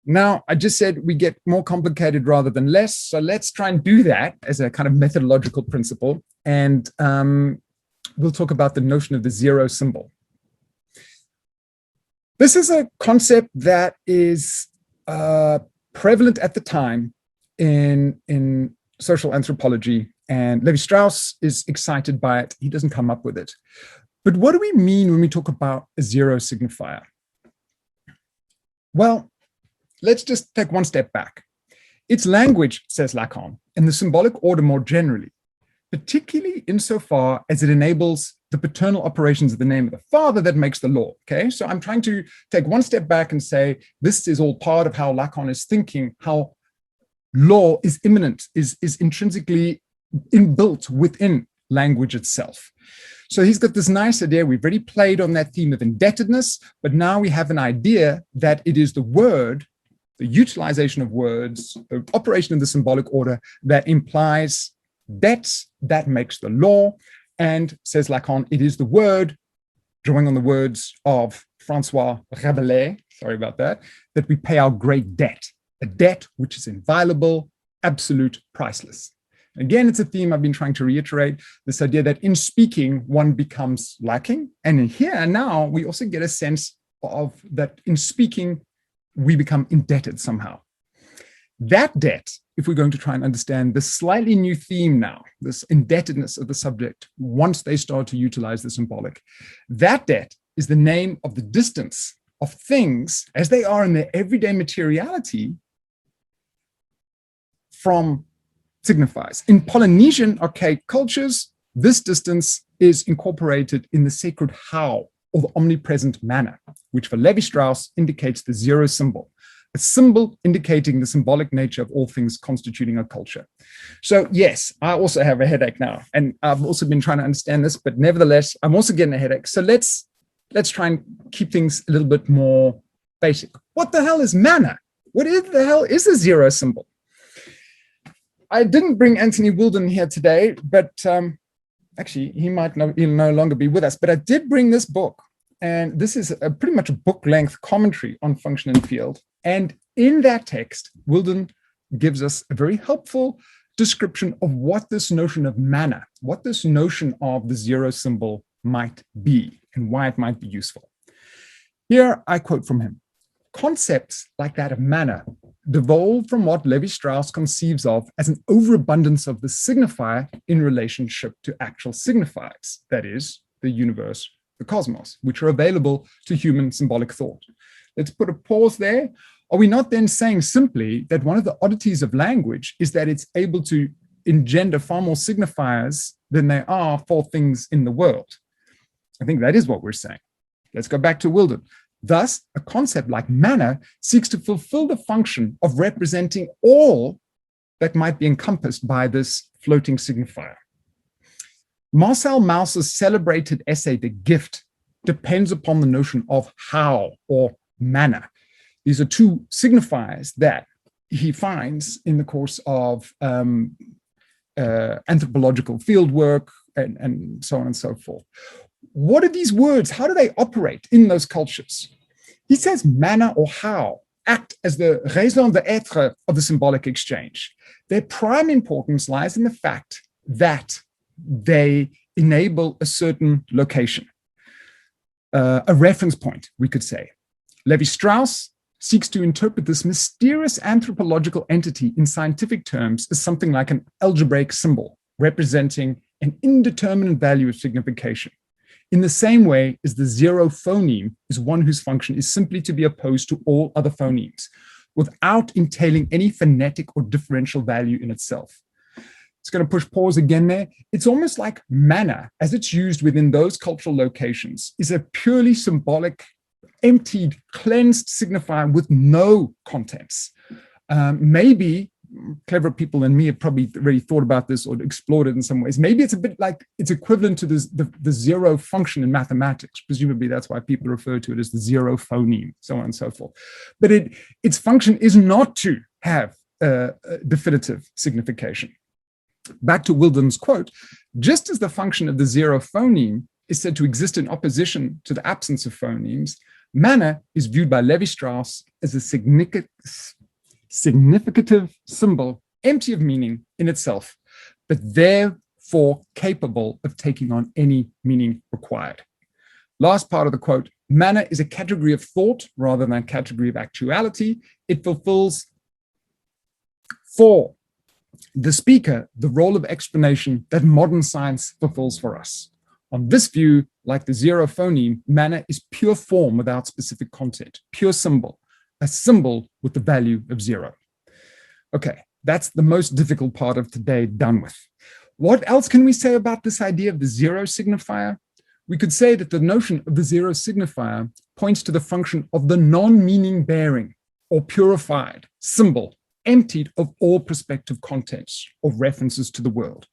Now, I just said we get more complicated rather than less. So let's try and do that as a kind of methodological principle. And we'll talk about the notion of the zero symbol. This is a concept that is prevalent at the time in social anthropology, and Levi-Strauss is excited by it. He doesn't come up with it. But what do we mean when we talk about a zero signifier? Well, let's just take one step back. It's language, says Lacan, and the symbolic order more generally, particularly insofar as it enables the paternal operations of the name of the father that makes the law. Okay, so I'm trying to take one step back and say this is all part of how Lacan is thinking, how law is immanent, is intrinsically inbuilt within language itself. So he's got this nice idea. We've already played on that theme of indebtedness, but now we have an idea that it is the word, the utilization of words, the operation of the symbolic order that implies debts, that makes the law. And says Lacan, it is the word, drawing on the words of Francois Rabelais, sorry about that we pay our great debt, a debt which is inviolable, absolute, priceless. Again, it's a theme I've been trying to reiterate, this idea that in speaking, one becomes lacking. And in here and now, we also get a sense of that in speaking, we become indebted somehow. That debt, if we're going to try and understand this slightly new theme now, this indebtedness of the subject, once they start to utilize the symbolic, that debt is the name of the distance of things as they are in their everyday materiality from signifiers. In Polynesian archaic cultures, this distance is incorporated in the sacred how, or the omnipresent manner, which for Levi-Strauss indicates the zero symbol, a symbol indicating the symbolic nature of all things constituting a culture. So yes, I also have a headache now, and I've also been trying to understand this, but nevertheless, I'm also getting a headache. So let's try and keep things a little bit more basic. What the hell is manner? What the hell is a zero symbol? I didn't bring Anthony Wilden here today, but actually he might no longer be with us, but I did bring this book. And this is pretty much a book-length commentary on function and field. And in that text, Wilden gives us a very helpful description of what this notion of manner, what this notion of the zero symbol might be and why it might be useful. Here I quote from him. Concepts like that of manner devolve from what Levi-Strauss conceives of as an overabundance of the signifier in relationship to actual signifiers, that is, the universe, the cosmos, which are available to human symbolic thought. Let's put a pause there. Are we not then saying simply that one of the oddities of language is that it's able to engender far more signifiers than there are for things in the world? I think that is what we're saying. Let's go back to Wilden. Thus, a concept like manner seeks to fulfill the function of representing all that might be encompassed by this floating signifier. Marcel Mauss's celebrated essay, The Gift, depends upon the notion of how or manner. These are two signifiers that he finds in the course of anthropological fieldwork and so on and so forth. What are these words? How do they operate in those cultures? He says manner or how act as the raison d'être of the symbolic exchange. Their prime importance lies in the fact that they enable a certain location, a reference point, we could say. Levi-Strauss seeks to interpret this mysterious anthropological entity in scientific terms as something like an algebraic symbol representing an indeterminate value of signification. In the same way as the zero phoneme is one whose function is simply to be opposed to all other phonemes, without entailing any phonetic or differential value in itself. It's going to push pause again there. It's almost like manner, as it's used within those cultural locations, is a purely symbolic, emptied, cleansed signifier with no contents. Maybe clever people than me have probably already thought about this or explored it in some ways. Maybe it's a bit like it's equivalent to the zero function in mathematics. Presumably that's why people refer to it as the zero phoneme, so on and so forth. But its function is not to have a definitive signification. Back to Wilden's quote, just as the function of the zero phoneme is said to exist in opposition to the absence of phonemes, Manner is viewed by Levi-Strauss as a significative symbol, empty of meaning in itself, but therefore capable of taking on any meaning required. Last part of the quote, manner is a category of thought rather than a category of actuality. It fulfills for the speaker the role of explanation that modern science fulfills for us. On this view, like the zero phoneme, manner is pure form without specific content, pure symbol, a symbol with the value of zero. Okay, that's the most difficult part of today done with. What else can we say about this idea of the zero signifier? We could say that the notion of the zero signifier points to the function of the non-meaning bearing or purified symbol, emptied of all prospective contents or references to the world.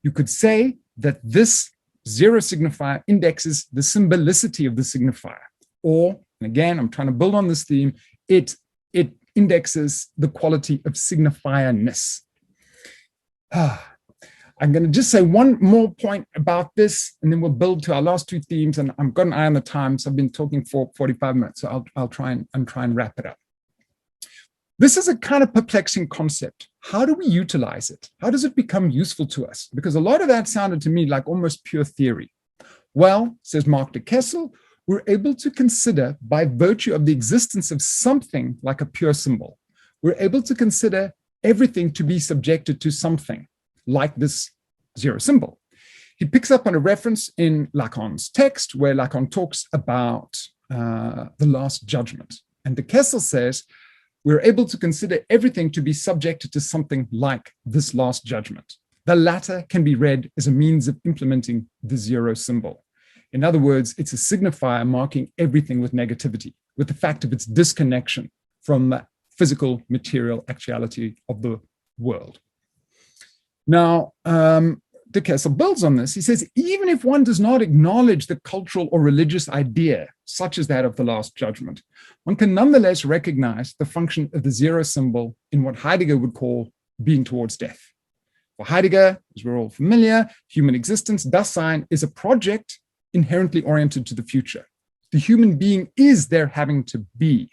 You could say that this zero signifier indexes the symbolicity of the signifier, or, and again, I'm trying to build on this theme, it indexes the quality of signifierness. I'm going to just say one more point about this, and then we'll build to our last two themes, and I've got an eye on the time, so I've been talking for 45 minutes, so I'll try and wrap it up. This is a kind of perplexing concept. How do we utilize it? How does it become useful to us? Because a lot of that sounded to me like almost pure theory. Well, says Mark de Kessel, we're able to consider, by virtue of the existence of something like a pure symbol, we're able to consider everything to be subjected to something like this zero symbol. He picks up on a reference in Lacan's text where Lacan talks about the last judgment. And de Kessel says, we're able to consider everything to be subjected to something like this last judgment. The latter can be read as a means of implementing the zero symbol. In other words, it's a signifier marking everything with negativity, with the fact of its disconnection from the physical material actuality of the world. Now, de Kessel builds on this. He says, even if one does not acknowledge the cultural or religious idea, such as that of the last judgment, one can nonetheless recognize the function of the zero symbol in what Heidegger would call being towards death. For Heidegger, as we're all familiar, human existence, Dasein, is a project inherently oriented to the future. The human being is there having to be.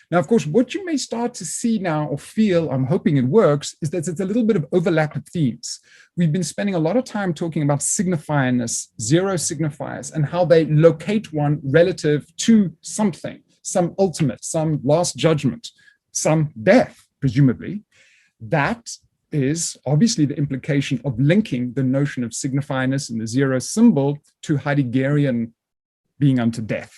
Now, of course, what you may start to see now or feel, I'm hoping it works, is that it's a little bit of overlap of themes. We've been spending a lot of time talking about signifierness, zero signifiers, and how they locate one relative to something, some ultimate, some last judgment, some death, presumably. That is obviously the implication of linking the notion of signifierness and the zero symbol to Heideggerian being unto death.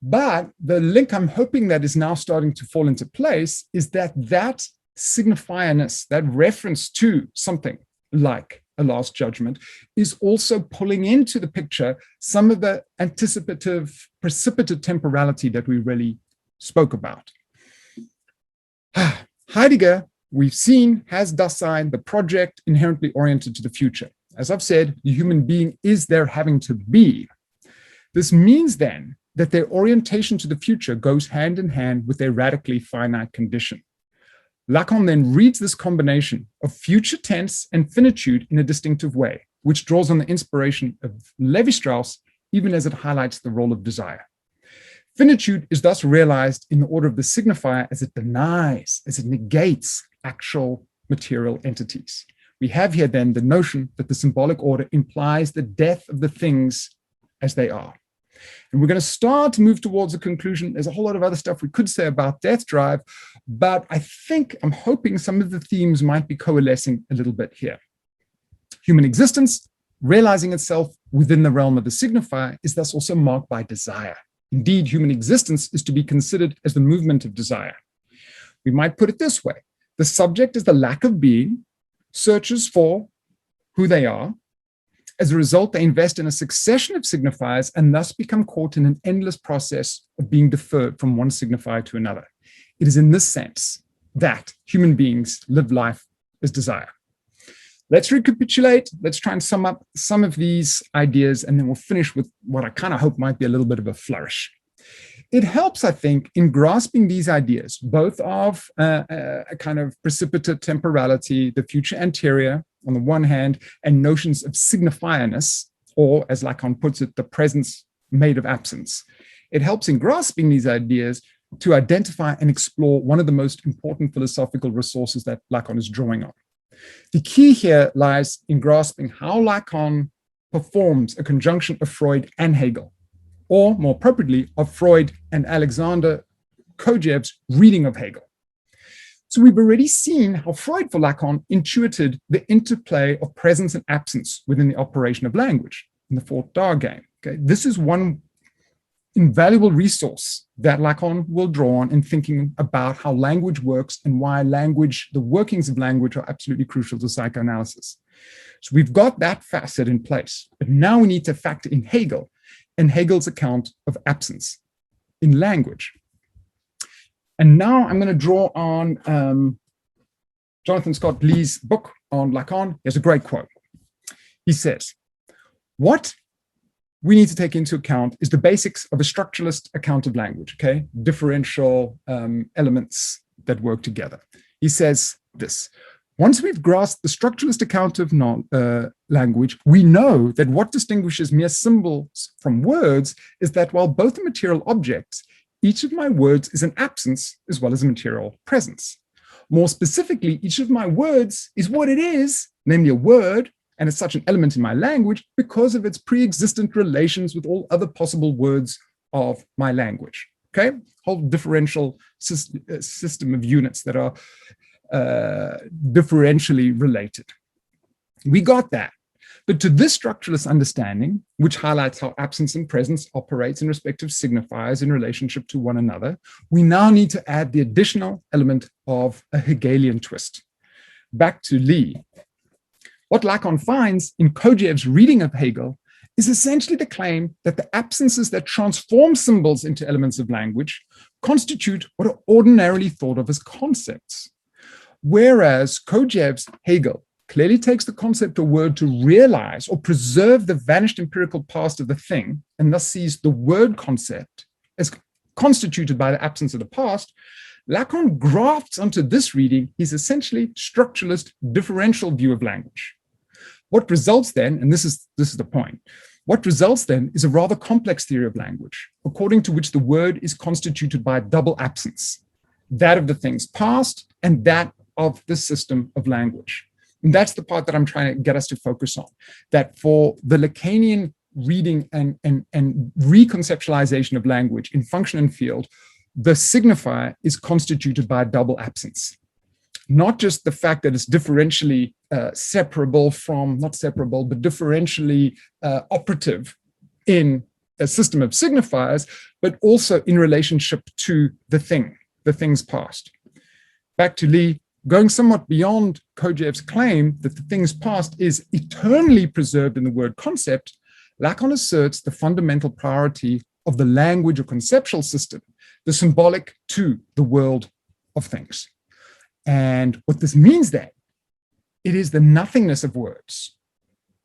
But the link I'm hoping that is now starting to fall into place is that that signifierness, that reference to something like a last judgment, is also pulling into the picture some of the anticipative, precipitative temporality that we really spoke about. Heidegger, we've seen, has Dasein, the project inherently oriented to the future. As I've said, the human being is there having to be. This means then that their orientation to the future goes hand in hand with their radically finite condition. Lacan then reads this combination of future tense and finitude in a distinctive way, which draws on the inspiration of Levi-Strauss, even as it highlights the role of desire. Finitude is thus realized in the order of the signifier as it denies, as it negates actual material entities. We have here then the notion that the symbolic order implies the death of the things as they are. And we're going to start to move towards a conclusion. There's a whole lot of other stuff we could say about death drive, but I'm hoping some of the themes might be coalescing a little bit here. Human existence, realizing itself within the realm of the signifier, is thus also marked by desire. Indeed, human existence is to be considered as the movement of desire. We might put it this way. The subject is the lack of being, searches for who they are. As a result, they invest in a succession of signifiers and thus become caught in an endless process of being deferred from one signifier to another. It is in this sense that human beings live life as desire. Let's recapitulate. Let's try and sum up some of these ideas, and then we'll finish with what I kind of hope might be a little bit of a flourish. It helps, I think, in grasping these ideas, both of a kind of precipitative temporality, the future anterior, on the one hand, and notions of signifierness, or as Lacan puts it, the presence made of absence. It helps in grasping these ideas to identify and explore one of the most important philosophical resources that Lacan is drawing on. The key here lies in grasping how Lacan performs a conjunction of Freud and Hegel, or more appropriately, of Freud and Alexander Kojeve's reading of Hegel. So we've already seen how Freud, for Lacan, intuited the interplay of presence and absence within the operation of language in the fourth Dar game. Okay? This is one invaluable resource that Lacan will draw on in thinking about how language works and why language, the workings of language, are absolutely crucial to psychoanalysis. So we've got that facet in place, but now we need to factor in Hegel and Hegel's account of absence in language. And now I'm going to draw on Jonathan Scott Lee's book on Lacan. He has a great quote. He says, what we need to take into account is the basics of a structuralist account of language, okay? Differential elements that work together. He says this: once we've grasped the structuralist account of language, we know that what distinguishes mere symbols from words is that while both are material objects, each of my words is an absence as well as a material presence. More specifically, each of my words is what it is, namely a word, and is such an element in my language because of its pre-existent relations with all other possible words of my language. Okay? Whole differential system of units that are differentially related. We got that. But to this structuralist understanding, which highlights how absence and presence operates in respective signifiers in relationship to one another, we now need to add the additional element of a Hegelian twist. Back to Lee. What Lacan finds in Kojeve's reading of Hegel is essentially the claim that the absences that transform symbols into elements of language constitute what are ordinarily thought of as concepts. Whereas Kojeve's Hegel clearly takes the concept or word to realize or preserve the vanished empirical past of the thing, and thus sees the word concept as constituted by the absence of the past, Lacan grafts onto this reading his essentially structuralist differential view of language. What results then, and this is the point, what results then is a rather complex theory of language, according to which the word is constituted by a double absence, that of the thing's past and that of the system of language. And that's the part that I'm trying to get us to focus on, that for the Lacanian reading and reconceptualization of language in function and field, the signifier is constituted by a double absence. Not just the fact that it's differentially separable from, not separable, but differentially operative in a system of signifiers, but also in relationship to the thing's past. Back to Lee. Going somewhat beyond Kojeve's claim that the thing's past is eternally preserved in the word concept, Lacan asserts the fundamental priority of the language or conceptual system, the symbolic to the world of things. And what this means then, it is the nothingness of words.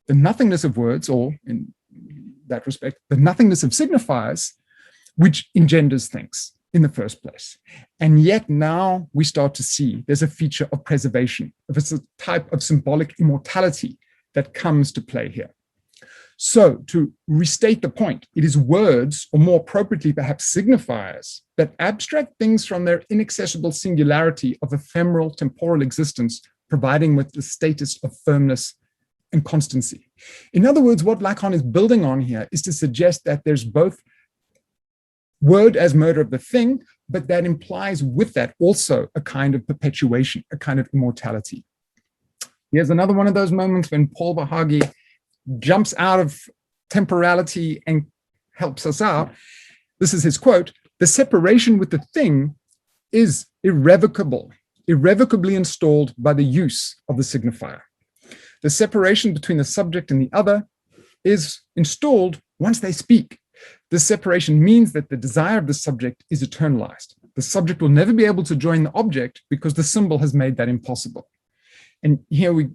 The nothingness of words, or in that respect, the nothingness of signifiers, which engenders things in the first place. And yet now we start to see there's a feature of preservation, of a type of symbolic immortality that comes to play here. So to restate the point, it is words, or more appropriately perhaps signifiers, that abstract things from their inaccessible singularity of ephemeral temporal existence, providing with the status of firmness and constancy. In other words, what Lacan is building on here is to suggest that there's both word as murder of the thing, but that implies with that also a kind of perpetuation, a kind of immortality. Here's another one of those moments when Paul Bahagi jumps out of temporality and helps us out. This is his quote: "The separation with the thing is irrevocable, irrevocably installed by the use of the signifier. The separation between the subject and the other is installed once they speak. This separation means that the desire of the subject is eternalized. The subject will never be able to join the object because the symbol has made that impossible." And here we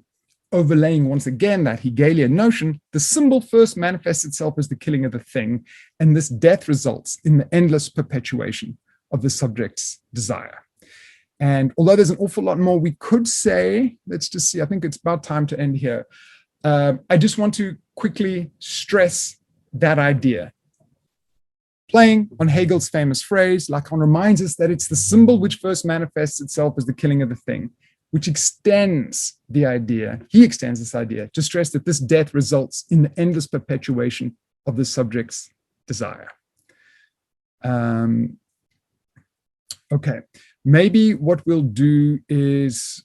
overlaying once again that Hegelian notion, the symbol first manifests itself as the killing of the thing, and this death results in the endless perpetuation of the subject's desire. And although there's an awful lot more we could say, let's just see, I think it's about time to end here. I just want to quickly stress that idea. Playing on Hegel's famous phrase, Lacan reminds us that it's the symbol which first manifests itself as the killing of the thing, which extends the idea, he extends this idea to stress that this death results in the endless perpetuation of the subject's desire. Okay, maybe what we'll do is,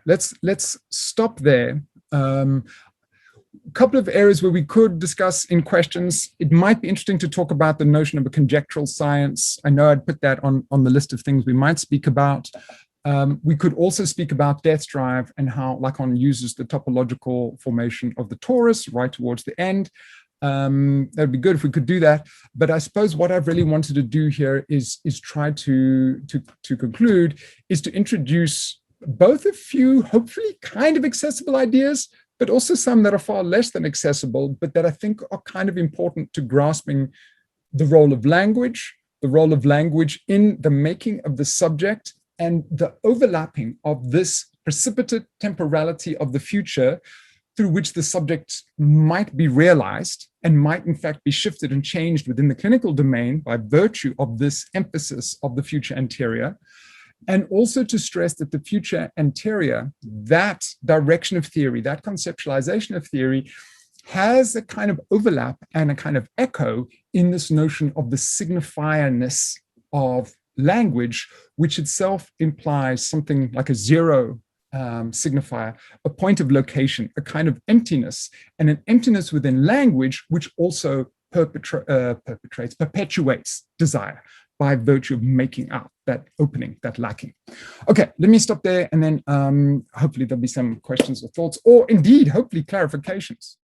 let's stop there. A couple of areas where we could discuss in questions. It might be interesting to talk about the notion of a conjectural science. I know I'd put that on the list of things we might speak about. We could also speak about death's drive and how Lacan uses the topological formation of the torus right towards the end. That'd be good if we could do that. But I suppose what I've really wanted to do here is try to conclude, is to introduce both a few hopefully kind of accessible ideas, but also some that are far less than accessible, but that I think are kind of important to grasping the role of language in the making of the subject, and the overlapping of this precipitate temporality of the future through which the subject might be realized and might in fact be shifted and changed within the clinical domain by virtue of this emphasis of the future anterior. And also to stress that the future anterior, that direction of theory, that conceptualization of theory, has a kind of overlap and a kind of echo in this notion of the signifierness of language, which itself implies something like a zero signifier, a point of location, a kind of emptiness, and an emptiness within language, which also perpetuates desire by virtue of making out that opening, that lacking. Okay, let me stop there, and then hopefully there'll be some questions or thoughts, or indeed, hopefully clarifications.